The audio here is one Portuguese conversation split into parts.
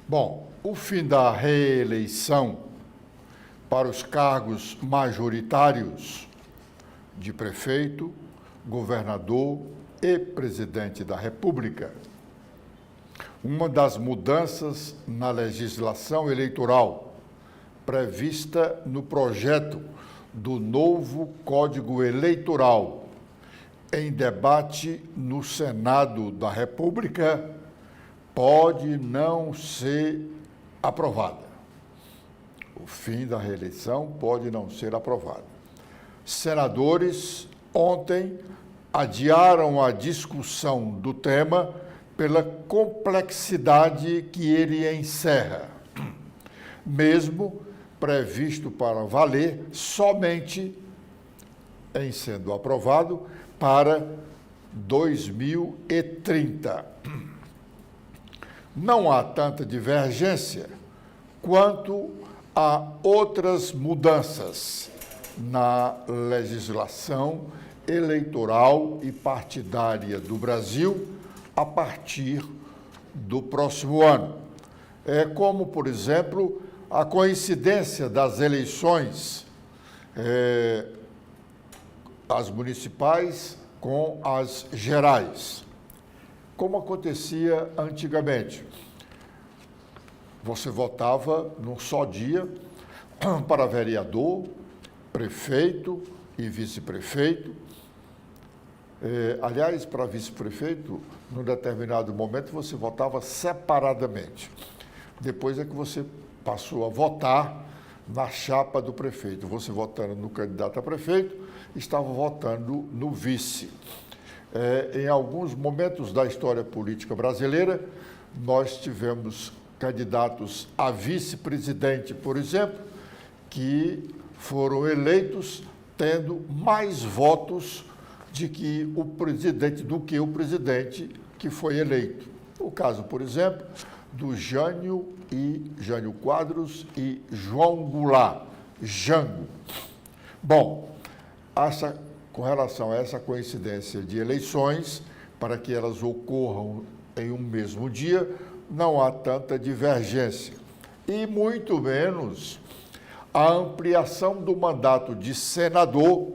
Bom, o fim da reeleição para os cargos majoritários de prefeito, governador e presidente da República. Uma das mudanças na legislação eleitoral prevista no projeto do novo Código Eleitoral em debate no Senado da República pode não ser aprovada. O fim da reeleição pode não ser aprovado. Senadores ontem adiaram a discussão do tema pela complexidade que ele encerra, mesmo previsto para valer somente em sendo aprovado para 2030. Não há tanta divergência quanto a outras mudanças na legislação eleitoral e partidária do Brasil a partir do próximo ano. Como, por exemplo, a coincidência das eleições, as municipais com as gerais, como acontecia antigamente. Você votava num só dia para vereador, prefeito e vice-prefeito. Aliás, para vice-prefeito, num determinado momento, você votava separadamente. Depois é que você passou a votar na chapa do prefeito. Você votando no candidato a prefeito, estava votando no vice. Em alguns momentos da história política brasileira, nós tivemos candidatos a vice-presidente, por exemplo, que foram eleitos tendo mais votos do que o presidente que foi eleito. O caso, por exemplo, do Jânio Quadros e João Goulart, Jango. Bom, com relação a essa coincidência de eleições, para que elas ocorram em um mesmo dia, não há tanta divergência. E muito menos a ampliação do mandato de senador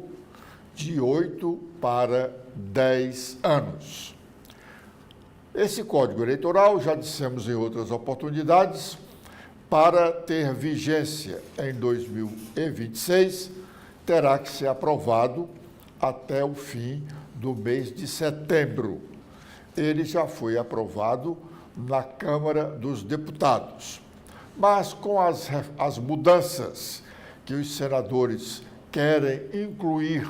de 8 para 10 anos. Esse Código Eleitoral, já dissemos em outras oportunidades, para ter vigência em 2026, terá que ser aprovado até o fim do mês de setembro. Ele já foi aprovado na Câmara dos Deputados. Mas com as mudanças que os senadores querem incluir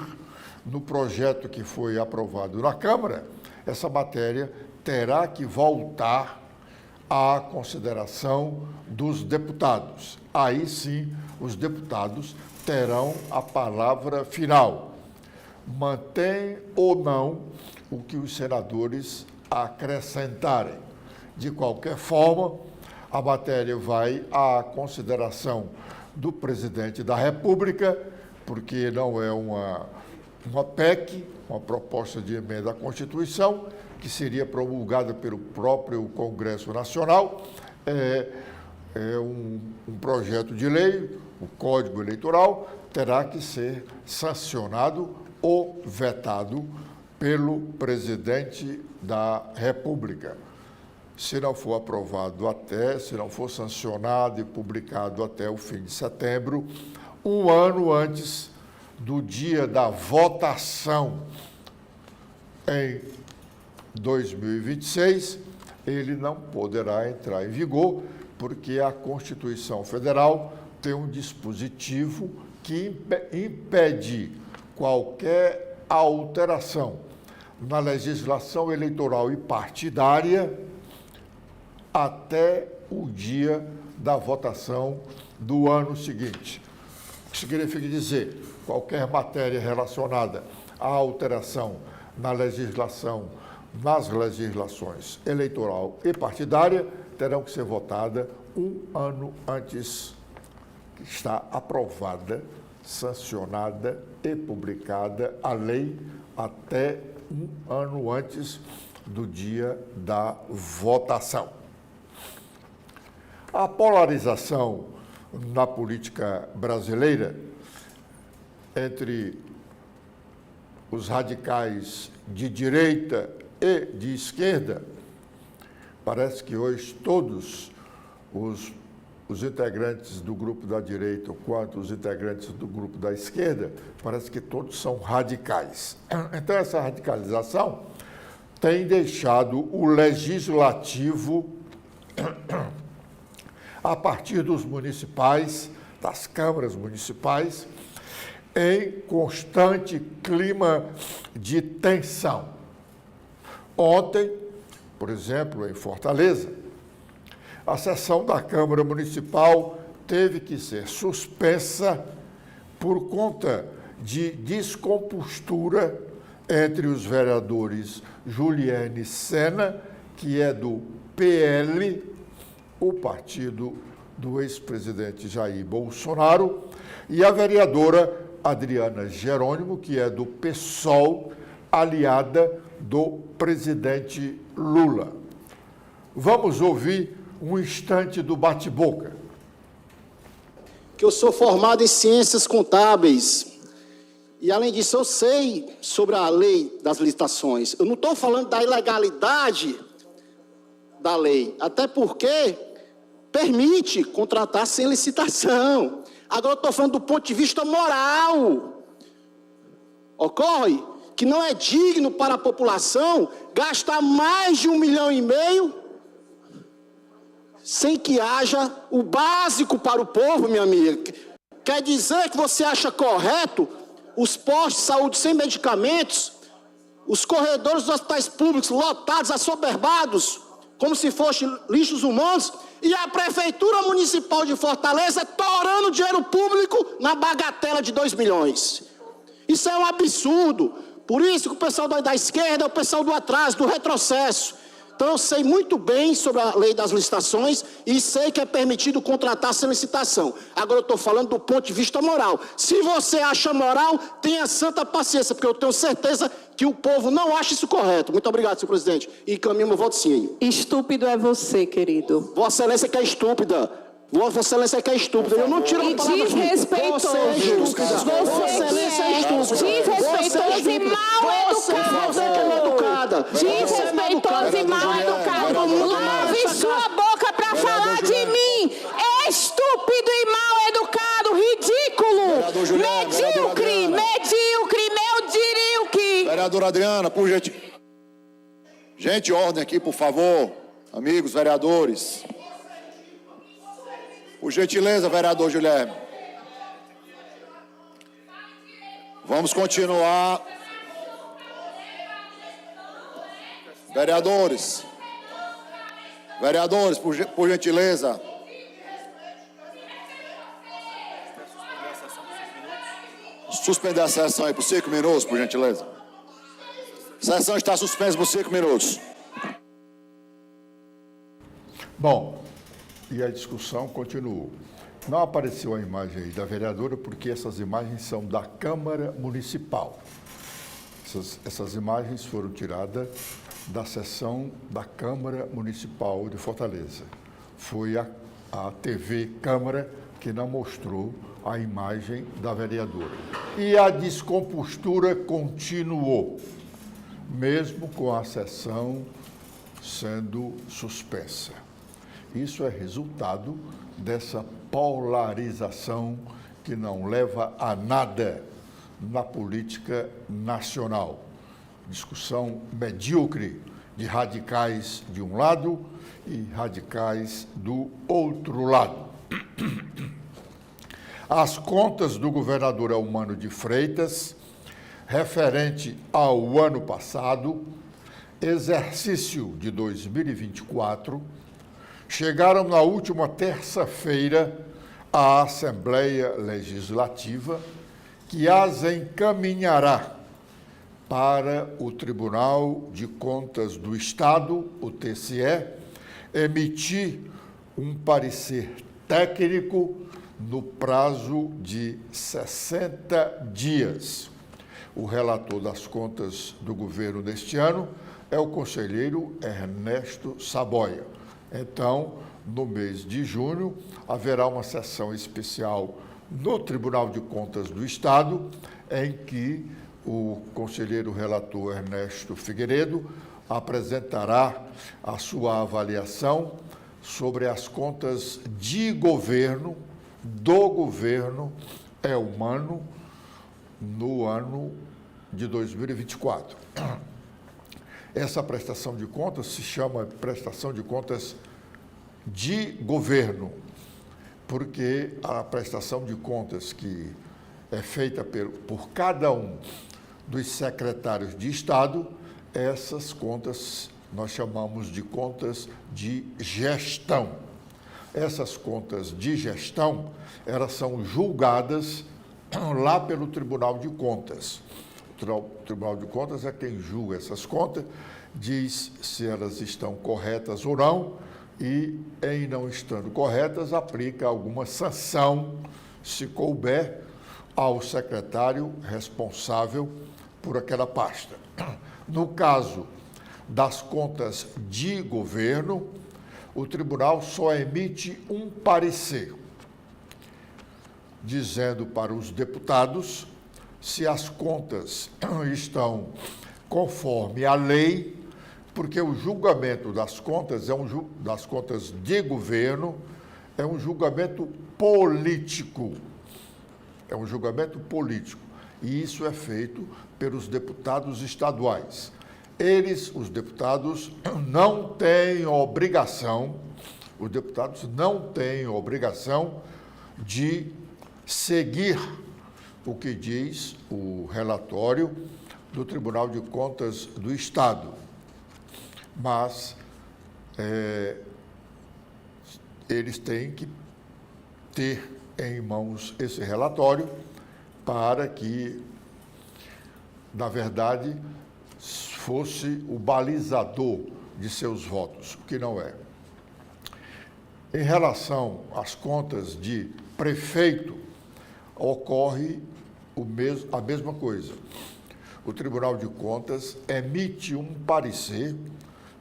no projeto que foi aprovado na Câmara, essa matéria terá que voltar à consideração dos deputados. Aí sim, os deputados terão a palavra final. Mantém ou não o que os senadores acrescentarem. De qualquer forma, a matéria vai à consideração do presidente da República, porque não é uma PEC, uma proposta de emenda à Constituição, que seria promulgada pelo próprio Congresso Nacional, um projeto de lei, o Código Eleitoral, terá que ser sancionado ou vetado pelo presidente da República. Se não for aprovado se não for sancionado e publicado até o fim de setembro, um ano antes do dia da votação em 2026, ele não poderá entrar em vigor, porque a Constituição Federal tem um dispositivo que impede qualquer alteração na legislação eleitoral e partidária até o dia da votação do ano seguinte. O que significa dizer, qualquer matéria relacionada à alteração nas legislações eleitoral e partidária terão que ser votada um ano antes que está aprovada, sancionada e publicada a lei até um ano antes do dia da votação. A polarização na política brasileira entre os radicais de direita e de esquerda, parece que hoje todos os integrantes do grupo da direita, quanto os integrantes do grupo da esquerda, parece que todos são radicais. Então, essa radicalização tem deixado o legislativo, a partir dos municipais, das câmaras municipais, em constante clima de tensão. Ontem, por exemplo, em Fortaleza, a sessão da Câmara Municipal teve que ser suspensa por conta de descompostura entre os vereadores Juliane Sena, que é do PL, o partido do ex-presidente Jair Bolsonaro, e a vereadora Adriana Jerônimo, que é do PSOL, aliada do presidente Lula. Vamos ouvir um instante do bate-boca. Que eu sou formado em ciências contábeis e, além disso, eu sei sobre a lei das licitações. Eu não estou falando da ilegalidade da lei, até porque permite contratar sem licitação. Agora eu estou falando do ponto de vista moral. Ocorre que não é digno para a população gastar mais de 1,5 milhão sem que haja o básico para o povo, minha amiga. Quer dizer que você acha correto os postos de saúde sem medicamentos, os corredores dos hospitais públicos lotados, assoberbados, como se fossem lixos humanos, e a Prefeitura Municipal de Fortaleza torando dinheiro público na bagatela de 2 milhões. Isso é um absurdo. Por isso que o pessoal da esquerda é o pessoal do atraso, do retrocesso. Então eu sei muito bem sobre a lei das licitações e sei que é permitido contratar sem licitação. Agora eu estou falando do ponto de vista moral. Se você acha moral, tenha santa paciência, porque eu tenho certeza que o povo não acha isso correto. Muito obrigado, senhor presidente. E encaminho meu voto sim. Estúpido é você, querido. Vossa Excelência que é estúpida. Vossa Excelência que é estúpida. Eu não tiro a palavra. E desrespeitoso. Você é estúpida. Vossa Excelência é estúpida. Desrespeitoso e mal educado. Você que é mal educada. Desrespeitoso e mal educado. Lave sua boca para falar de mim. Estúpido e mal educado. Ridículo. Medíocre. Medíocre. Medíocre. Vereadora Adriana, por gentileza. Gente, ordem aqui, por favor. Amigos vereadores. Por gentileza, vereador Guilherme. Vamos continuar. Vereadores. Vereadores, por gentileza. Suspender a sessão aí por 5 minutos, por gentileza. A sessão está suspensa por 5 minutos. Bom, e a discussão continuou. Não apareceu a imagem aí da vereadora, porque essas imagens são da Câmara Municipal. Essas imagens foram tiradas da sessão da Câmara Municipal de Fortaleza. Foi a TV Câmara que não mostrou a imagem da vereadora. E a descompostura continuou, mesmo com a sessão sendo suspensa. Isso é resultado dessa polarização que não leva a nada na política nacional. Discussão medíocre de radicais de um lado e radicais do outro lado. As contas do governador Eumano de Freitas, referente ao ano passado, exercício de 2024, chegaram na última terça-feira à Assembleia Legislativa, que as encaminhará para o Tribunal de Contas do Estado, o TCE, emitir um parecer técnico no prazo de 60 dias. O relator das contas do governo deste ano é o conselheiro Ernesto Saboia. Então, no mês de junho, haverá uma sessão especial no Tribunal de Contas do Estado, em que o conselheiro relator Ernesto Figueiredo apresentará a sua avaliação sobre as contas de governo, do governo humano, no ano de 2024. Essa prestação de contas se chama prestação de contas de governo, porque a prestação de contas que é feita por cada um dos secretários de Estado, essas contas nós chamamos de contas de gestão. Essas contas de gestão, elas são julgadas lá pelo Tribunal de Contas. O Tribunal de Contas é quem julga essas contas, diz se elas estão corretas ou não, e, em não estando corretas, aplica alguma sanção, se couber, ao secretário responsável por aquela pasta. No caso das contas de governo, o tribunal só emite um parecer, dizendo para os deputados se as contas estão conforme a lei, porque o julgamento das contas das contas de governo é um julgamento político. É um julgamento político. E isso é feito pelos deputados estaduais. Eles, os deputados, não têm obrigação, de seguir o que diz o relatório do Tribunal de Contas do Estado. Mas eles têm que ter em mãos esse relatório para que, na verdade, fosse o balizador de seus votos, o que não é. Em relação às contas de prefeito, ocorre a mesma coisa. O Tribunal de Contas emite um parecer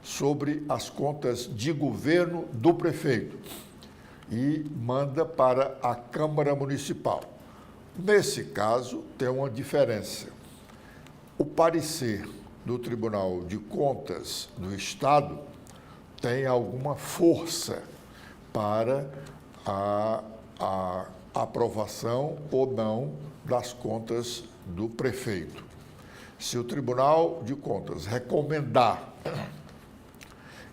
sobre as contas de governo do prefeito e manda para a Câmara Municipal. Nesse caso, tem uma diferença. O parecer do Tribunal de Contas do Estado tem alguma força para a aprovação ou não das contas do prefeito. Se o Tribunal de Contas recomendar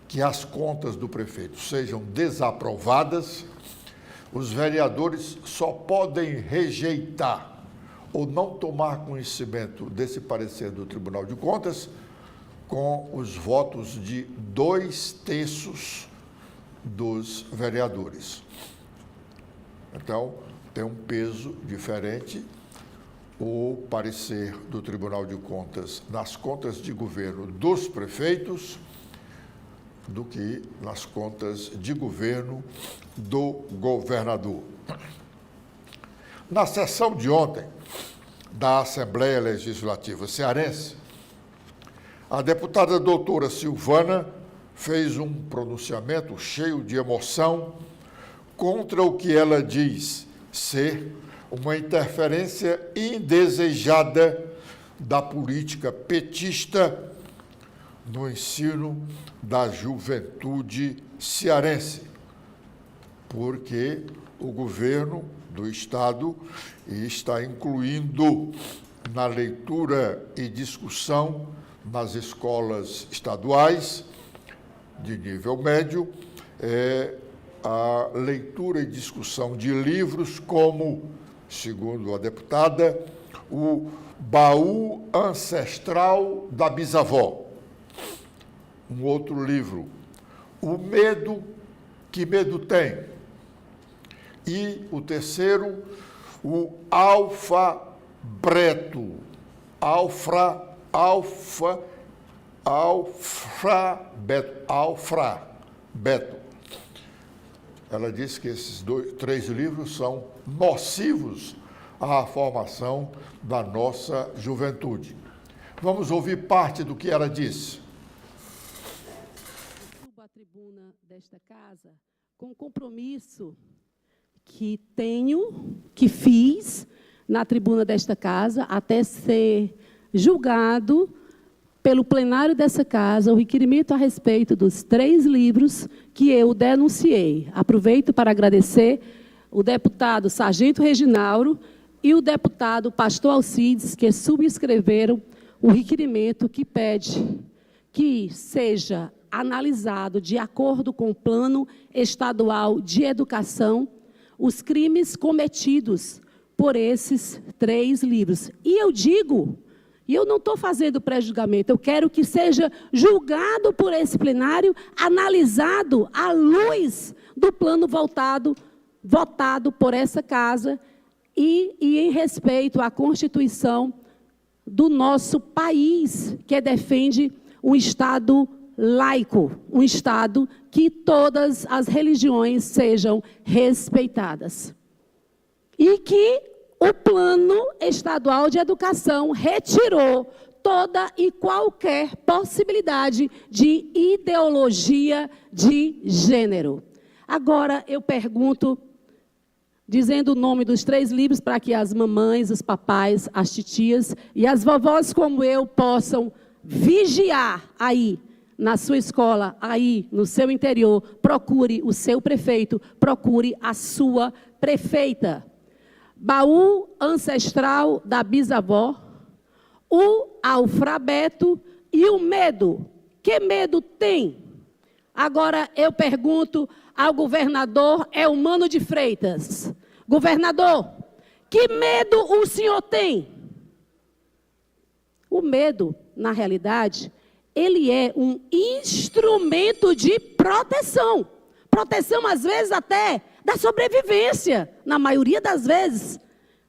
que as contas do prefeito sejam desaprovadas, os vereadores só podem rejeitar ou não tomar conhecimento desse parecer do Tribunal de Contas com os votos de 2/3 dos vereadores. Então, tem um peso diferente o parecer do Tribunal de Contas nas contas de governo dos prefeitos do que nas contas de governo do governador. Na sessão de ontem da Assembleia Legislativa Cearense, a deputada doutora Silvana fez um pronunciamento cheio de emoção contra o que ela diz ser uma interferência indesejada da política petista no ensino da juventude cearense, porque o governo do Estado está incluindo na leitura e discussão nas escolas estaduais de nível médio a leitura e discussão de livros como, segundo a deputada, o Baú Ancestral da Bisavó. Um outro livro, O Medo, Que Medo Tem? E o terceiro, o Alfabeto. Alfabeto. Ela disse que esses 3 livros são nocivos à formação da nossa juventude. Vamos ouvir parte do que ela disse. Subo à tribuna desta casa com o compromisso que tenho, que fiz na tribuna desta casa, até ser julgado pelo plenário dessa casa o requerimento a respeito dos 3 livros que eu denunciei. Aproveito para agradecer o deputado Sargento Reginaldo e o deputado Pastor Alcides, que subscreveram o requerimento que pede que seja analisado, de acordo com o Plano Estadual de Educação, os crimes cometidos por esses 3 livros. E eu digo, e eu não estou fazendo pré-julgamento, eu quero que seja julgado por esse plenário, analisado à luz do plano votado por essa casa e em respeito à Constituição do nosso país, que defende um Estado laico, um Estado que todas as religiões sejam respeitadas. E que o Plano Estadual de Educação retirou toda e qualquer possibilidade de ideologia de gênero. Agora, eu pergunto, dizendo o nome dos 3 livros, para que as mamães, os papais, as titias e as vovós como eu possam vigiar aí, na sua escola, aí, no seu interior, procure o seu prefeito, procure a sua prefeita. Baú ancestral da bisavó, o alfabeto e o medo. Que medo tem? Agora eu pergunto ao governador Elmano de Freitas. Governador, que medo o senhor tem? O medo, na realidade, ele é um instrumento de proteção. Proteção, às vezes, até da sobrevivência. Na maioria das vezes,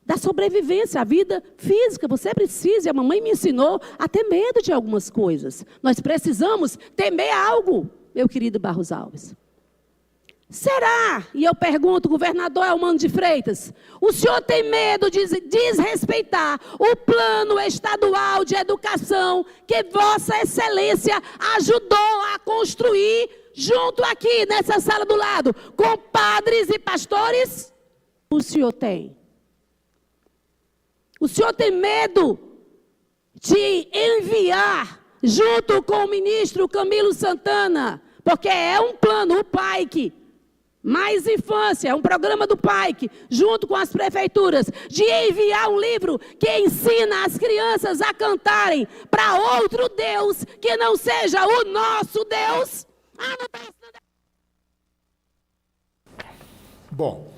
da sobrevivência, a vida física. Você precisa, a mamãe me ensinou a ter medo de algumas coisas. Nós precisamos temer algo, meu querido Barros Alves. Será? E eu pergunto, governador Elmano de Freitas, o senhor tem medo de desrespeitar o Plano Estadual de Educação que Vossa Excelência ajudou a construir junto aqui nessa sala do lado, com padres e pastores? O senhor tem? O senhor tem medo de enviar, junto com o ministro Camilo Santana, porque é um plano, o PAIC, Mais Infância, é um programa do PAIC, junto com as prefeituras, de enviar um livro que ensina as crianças a cantarem para outro Deus, que não seja o nosso Deus? Bom,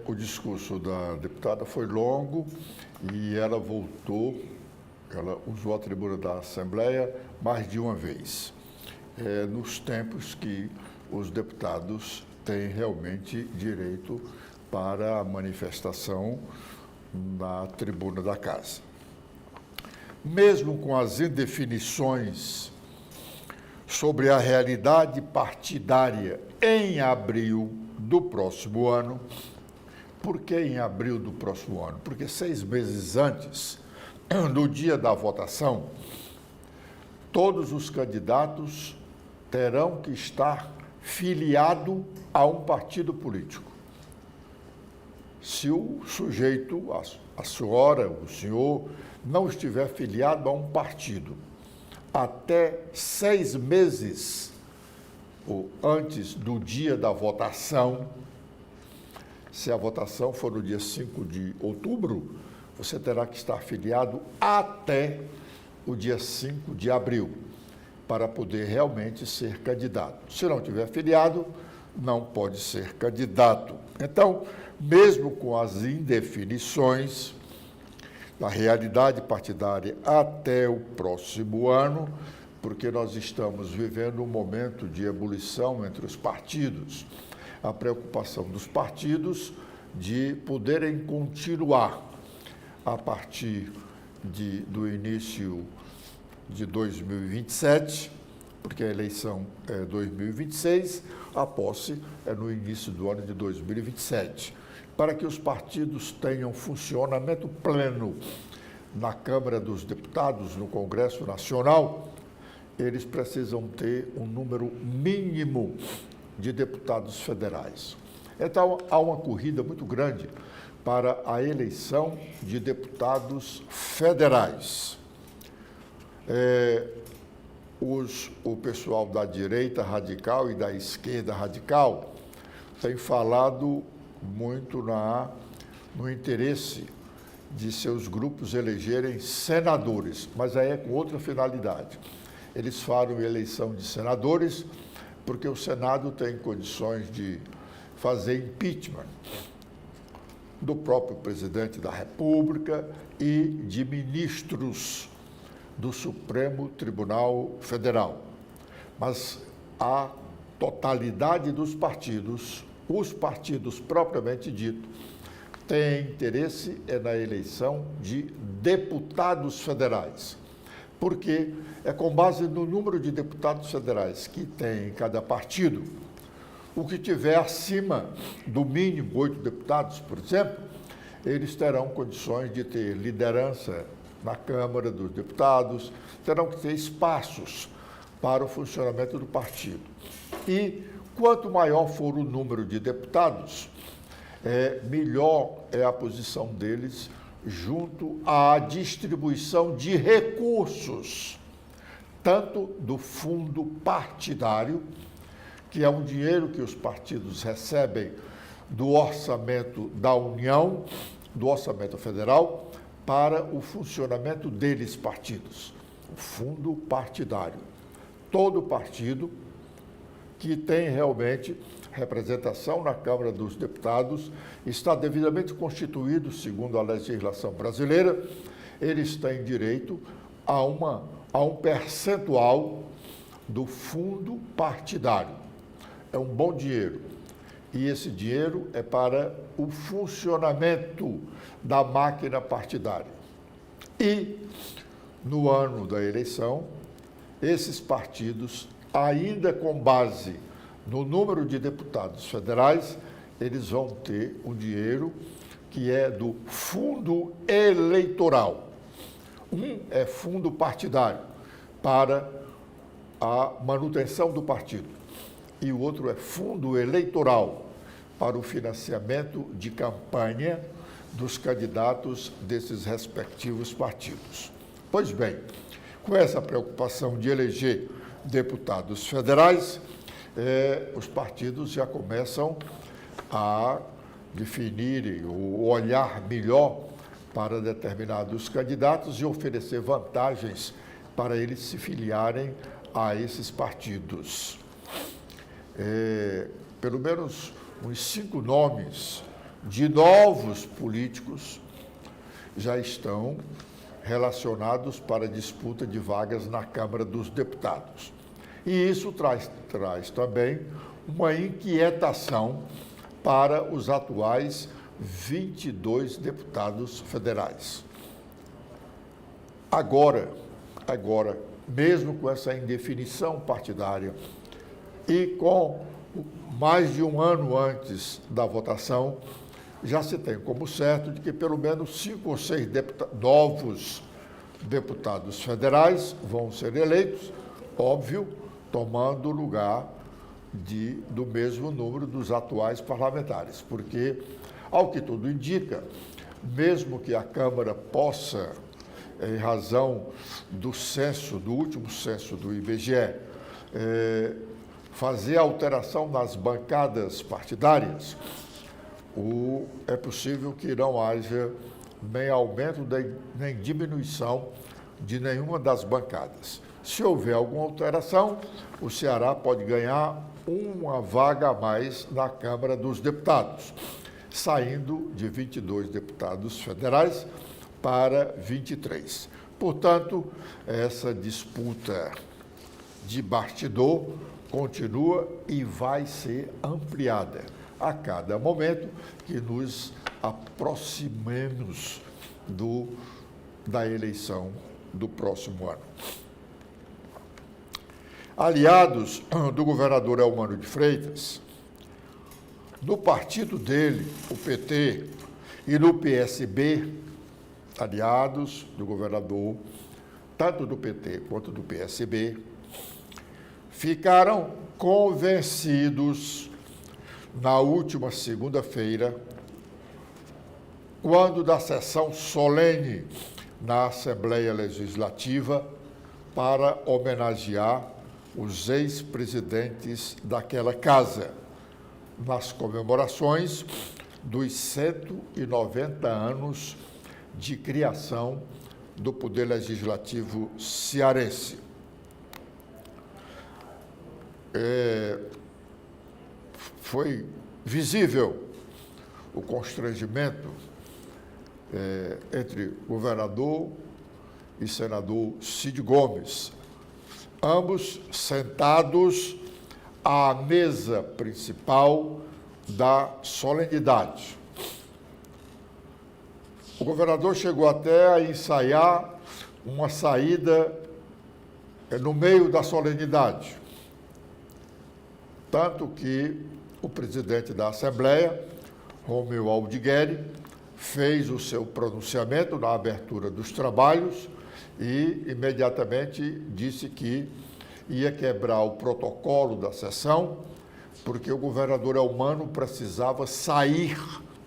o discurso da deputada foi longo e ela usou a tribuna da Assembleia mais de uma vez, nos tempos que os deputados têm realmente direito para a manifestação na tribuna da Casa. Mesmo com as indefinições sobre a realidade partidária em abril do próximo ano. Por que em abril do próximo ano? Porque 6 meses antes, no dia da votação, todos os candidatos terão que estar filiado a um partido político. Se o sujeito, a senhora, o senhor, não estiver filiado a um partido até 6 meses antes do dia da votação, se a votação for no dia 5 de outubro, você terá que estar filiado até o dia 5 de abril, para poder realmente ser candidato. Se não tiver filiado, não pode ser candidato. Então, mesmo com as indefinições da realidade partidária até o próximo ano, porque nós estamos vivendo um momento de ebulição entre os partidos, a preocupação dos partidos de poderem continuar a partir do início de 2027, porque a eleição é 2026, a posse é no início do ano de 2027. Para que os partidos tenham funcionamento pleno na Câmara dos Deputados, no Congresso Nacional, eles precisam ter um número mínimo de deputados federais. Então, há uma corrida muito grande para a eleição de deputados federais. O pessoal da direita radical e da esquerda radical tem falado muito no interesse de seus grupos elegerem senadores, mas aí é com outra finalidade. Eles falam eleição de senadores porque o Senado tem condições de fazer impeachment do próprio presidente da República e de ministros do Supremo Tribunal Federal. Mas a totalidade dos partidos, os partidos propriamente dito, têm interesse na eleição de deputados federais, porque é com base no número de deputados federais que tem em cada partido. O que tiver acima do mínimo 8 deputados, por exemplo, eles terão condições de ter liderança na Câmara dos Deputados, terão que ter espaços para o funcionamento do partido. E quanto maior for o número de deputados, melhor é a posição deles junto à distribuição de recursos, tanto do fundo partidário, que é um dinheiro que os partidos recebem do orçamento da União, do orçamento federal, para o funcionamento deles, partidos, o fundo partidário. Todo partido que tem realmente representação na Câmara dos Deputados está devidamente constituído, segundo a legislação brasileira, eles têm direito a um percentual do fundo partidário. É um bom dinheiro. E esse dinheiro é para o funcionamento da máquina partidária. E, no ano da eleição, esses partidos, ainda com base no número de deputados federais, eles vão ter um dinheiro que é do fundo eleitoral. Um é fundo partidário, para a manutenção do partido. E o outro é fundo eleitoral, para o financiamento de campanha dos candidatos desses respectivos partidos. Pois bem, com essa preocupação de eleger deputados federais, os partidos já começam a definir ou olhar melhor para determinados candidatos e oferecer vantagens para eles se filiarem a esses partidos. Pelo menos uns 5 nomes de novos políticos já estão relacionados para a disputa de vagas na Câmara dos Deputados. E isso traz também uma inquietação para os atuais 22 deputados federais. Agora, mesmo com essa indefinição partidária e com mais de um ano antes da votação, já se tem como certo de que pelo menos 5 ou 6 novos deputados federais vão ser eleitos, óbvio, tomando o lugar do mesmo número dos atuais parlamentares, porque, ao que tudo indica, mesmo que a Câmara possa, em razão do último censo do IBGE, fazer alteração nas bancadas partidárias, é possível que não haja nem aumento nem diminuição de nenhuma das bancadas. Se houver alguma alteração, o Ceará pode ganhar uma vaga a mais na Câmara dos Deputados, saindo de 22 deputados federais para 23. Portanto, essa disputa de bastidor continua e vai ser ampliada a cada momento que nos aproximemos da eleição do próximo ano. Aliados do governador Elmano de Freitas, no partido dele, o PT, e no PSB, aliados do governador, tanto do PT quanto do PSB, ficaram convencidos na última segunda-feira, quando da sessão solene na Assembleia Legislativa para homenagear os ex-presidentes daquela casa, nas comemorações dos 190 anos de criação do Poder Legislativo cearense. Foi visível o constrangimento entre governador e senador Cid Gomes, ambos sentados à mesa principal da solenidade. O governador chegou até a ensaiar uma saída no meio da solenidade, tanto que o presidente da Assembleia, Romeu Aldigueri, fez o seu pronunciamento na abertura dos trabalhos e imediatamente disse que ia quebrar o protocolo da sessão, porque o governador Elmano precisava sair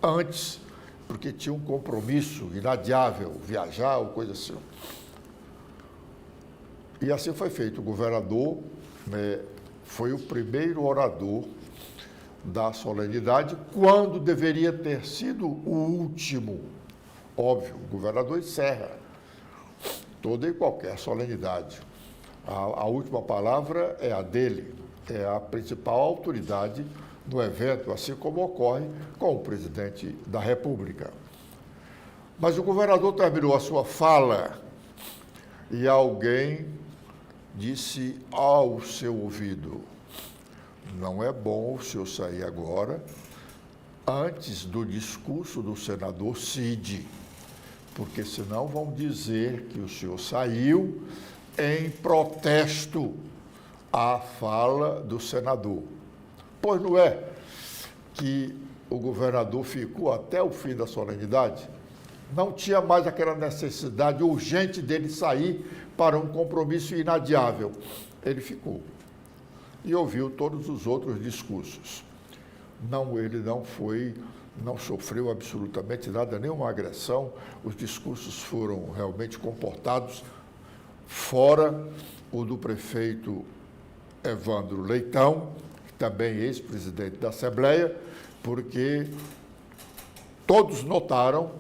antes, porque tinha um compromisso inadiável, viajar ou coisa assim. E assim foi feito. O governador foi o primeiro orador da solenidade, quando deveria ter sido o último. Óbvio, o governador encerra toda e qualquer solenidade. A última palavra é a dele, é a principal autoridade do evento, assim como ocorre com o presidente da República. Mas o governador terminou a sua fala e alguém disse ao seu ouvido: não é bom o senhor sair agora, antes do discurso do senador Cid, porque senão vão dizer que o senhor saiu em protesto à fala do senador. Pois não é que o governador ficou até o fim da solenidade? Não tinha mais aquela necessidade urgente dele sair para um compromisso inadiável. Ele ficou e ouviu todos os outros discursos. Ele não sofreu absolutamente nada, nenhuma agressão. Os discursos foram realmente comportados, fora o do prefeito Evandro Leitão, também ex-presidente da Assembleia, porque todos notaram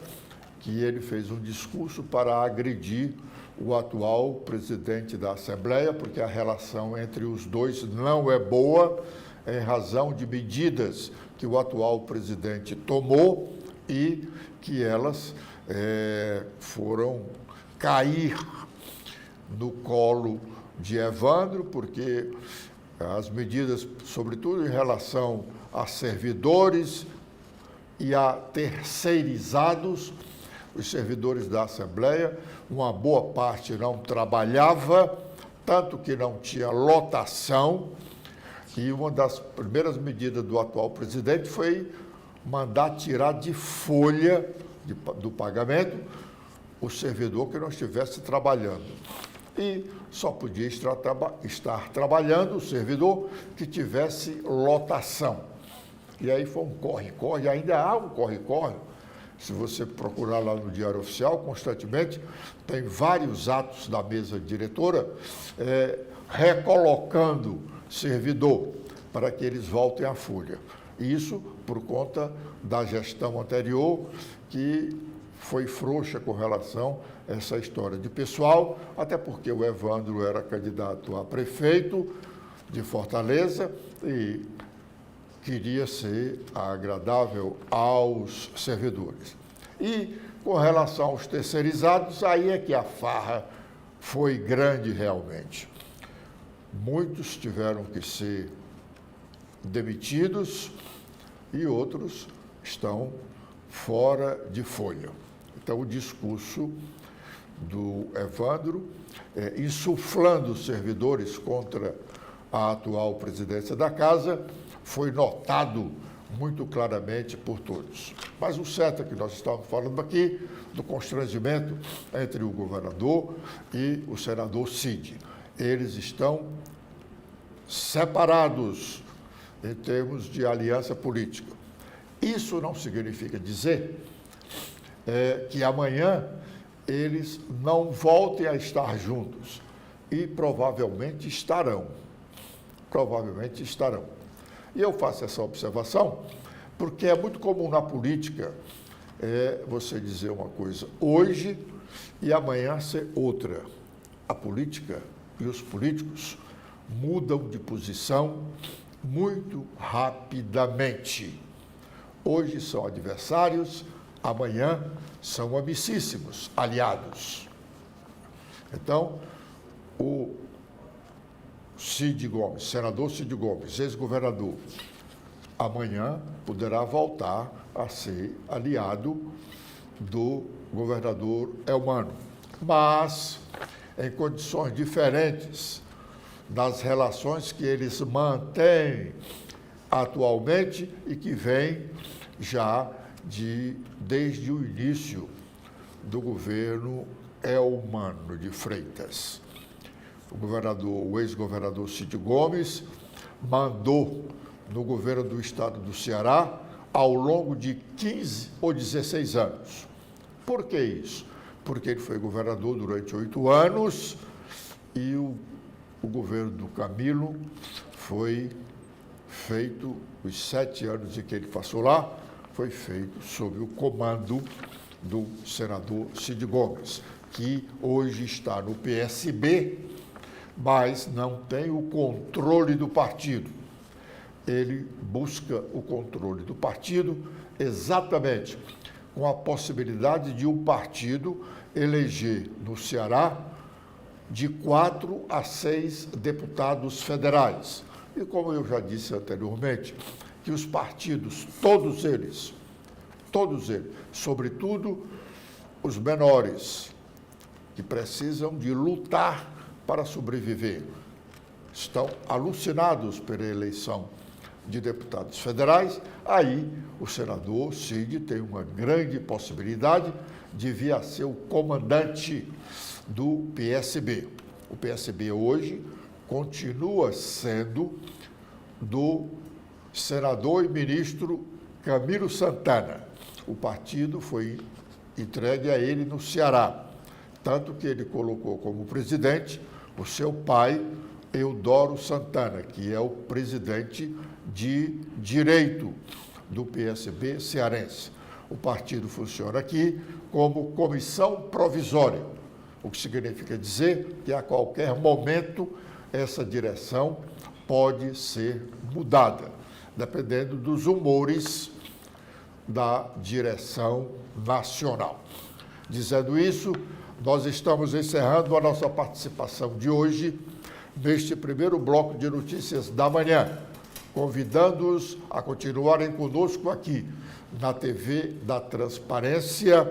que ele fez um discurso para agredir o atual presidente da Assembleia, porque a relação entre os dois não é boa, em razão de medidas que o atual presidente tomou e que elas foram cair no colo de Evandro, porque as medidas, sobretudo em relação a servidores e a terceirizados, os servidores da Assembleia, uma boa parte não trabalhava, tanto que não tinha lotação, e uma das primeiras medidas do atual presidente foi mandar tirar de folha do pagamento o servidor que não estivesse trabalhando. E só podia estar trabalhando o servidor que tivesse lotação. E aí foi um corre-corre, ainda há um corre-corre. Se você procurar lá no Diário Oficial, constantemente, tem vários atos da mesa diretora recolocando servidor para que eles voltem à folha. Isso por conta da gestão anterior, que foi frouxa com relação a essa história de pessoal, até porque o Evandro era candidato a prefeito de Fortaleza e queria ser agradável aos servidores. E com relação aos terceirizados, aí é que a farra foi grande realmente. Muitos tiveram que ser demitidos e outros estão fora de folha. Então, o discurso do Evandro, insuflando os servidores contra a atual presidência da Casa, foi notado muito claramente por todos. Mas o certo é que nós estamos falando aqui do constrangimento entre o governador e o senador Cid. Eles estão separados em termos de aliança política. Isso não significa dizer que amanhã eles não voltem a estar juntos. E provavelmente estarão. Provavelmente estarão. E eu faço essa observação porque é muito comum na política você dizer uma coisa hoje e amanhã ser outra. A política e os políticos mudam de posição muito rapidamente. Hoje são adversários, amanhã são amicíssimos, aliados. Então, o Cid Gomes, senador Cid Gomes, ex-governador, amanhã poderá voltar a ser aliado do governador Elmano, mas em condições diferentes das relações que eles mantêm atualmente e que vêm já desde o início do governo Elmano de Freitas. O ex-governador Cid Gomes mandou no governo do estado do Ceará ao longo de 15 ou 16 anos. Por que isso? Porque ele foi governador durante 8 anos e o governo do Camilo foi feito, os 7 anos em que ele passou lá, foi feito sob o comando do senador Cid Gomes, que hoje está no PSB, mas não tem o controle do partido. Ele busca o controle do partido exatamente com a possibilidade de um partido eleger no Ceará de 4 a 6 deputados federais. E como eu já disse anteriormente, que os partidos, todos eles, sobretudo os menores, que precisam de lutar para sobreviver, estão alucinados pela eleição de deputados federais. Aí o senador Cid tem uma grande possibilidade de vir a ser o comandante do PSB. O PSB hoje continua sendo do senador e ministro Camilo Santana. O partido foi entregue a ele no Ceará, tanto que ele colocou como presidente o seu pai, Eudoro Santana, que é o presidente de direito do PSB cearense. O partido funciona aqui como comissão provisória, o que significa dizer que a qualquer momento essa direção pode ser mudada, dependendo dos humores da direção nacional. Dizendo isso, nós estamos encerrando a nossa participação de hoje neste primeiro bloco de notícias da manhã, convidando-os a continuarem conosco aqui na TV da Transparência.